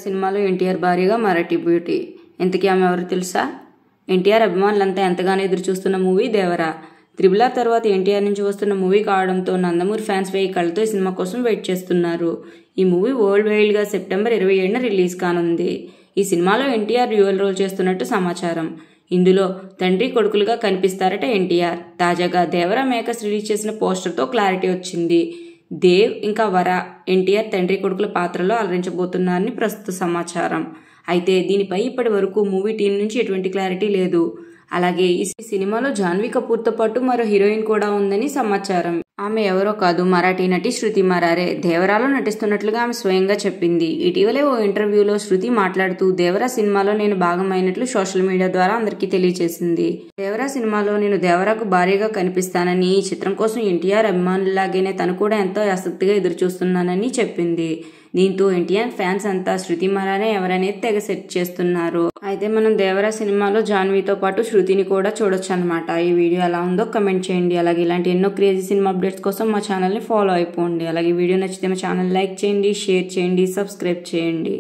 సినిమాలో ఎన్టీఆర్ భార్యగా మరాఠీ బ్యూటీ. ఇంతకీ ఆమె ఎవరు తెలుసా? ఎన్టీఆర్ అభిమానులంతా ఎంతగానో ఎదురు చూస్తున్న మూవీ దేవరా. త్రిబుల్ ఆర్ తర్వాత ఎన్టీఆర్ నుంచి వస్తున్న మూవీ కావడంతో నందమూరి ఫ్యాన్స్ వెయ్యి కళ్ళతో ఈ సినిమా కోసం వెయిట్ చేస్తున్నారు. ఈ మూవీ వరల్డ్ వైడ్గా సెప్టెంబర్ 27న రిలీజ్ కానుంది. ఈ సినిమాలో ఎన్టీఆర్ డ్యూయల్ రోల్ చేస్తున్నట్టు సమాచారం. ఇందులో తండ్రి కొడుకులుగా కనిపిస్తారట ఎన్టీఆర్. తాజాగా దేవరా మేకర్స్ రిలీజ్ చేసిన పోస్టర్తో క్లారిటీ వచ్చింది. దేవ్ ఇంకా వర ఎన్టీఆర్ తండ్రి కొడుకుల పాత్రలో అలరించబోతున్నారని ప్రస్తుత సమాచారం. అయితే దీనిపై ఇప్పటి వరకు మూవీ టీం నుంచి ఎటువంటి క్లారిటీ లేదు. అలాగే ఈ సినిమాలో జాన్వీ కపూర్తో పాటు మరో హీరోయిన్ కూడా ఉందని సమాచారం. ఆమె ఎవరో కాదు, మరాఠీ నటి శృతి మరారే. దేవరాలో నటిస్తున్నట్లుగా ఆమె స్వయంగా చెప్పింది. ఇటీవలే ఓ ఇంటర్వ్యూలో శృతి మాట్లాడుతూ దేవరా సినిమాలో నేను భాగమైనట్లు సోషల్ మీడియా ద్వారా అందరికీ తెలియజేసింది. దేవరా సినిమాలో నేను దేవరాకు భార్యగా కనిపిస్తానని, ఈ చిత్రం కోసం ఎన్టీఆర్ అభిమానులాగానే తను కూడా ఎంతో ఆసక్తిగా ఎదురు చూస్తున్నానని చెప్పింది. దీంతో ఎన్టీఆర్ ఫ్యాన్స్ అంతా శృతి మరారే ఎవరనేది తెగ సెట్ చేస్తున్నారు. అయితే మనం దేవరా సినిమాలో జాన్వీతో పాటు శృతిని కూడా చూడొచ్చు అనమాట. ఈ వీడియో ఎలా ఉందో కమెంట్ చేయండి. అలాగే ఇలాంటి ఎన్నో క్రేజీ సినిమా అప్డేట్స్ కోసం మా ఛానల్ని ఫాలో అయిపోండి. అలాగే వీడియో నచ్చితే మా ఛానల్ లైక్ చేయండి, షేర్ చేయండి, సబ్స్క్రైబ్ చేయండి.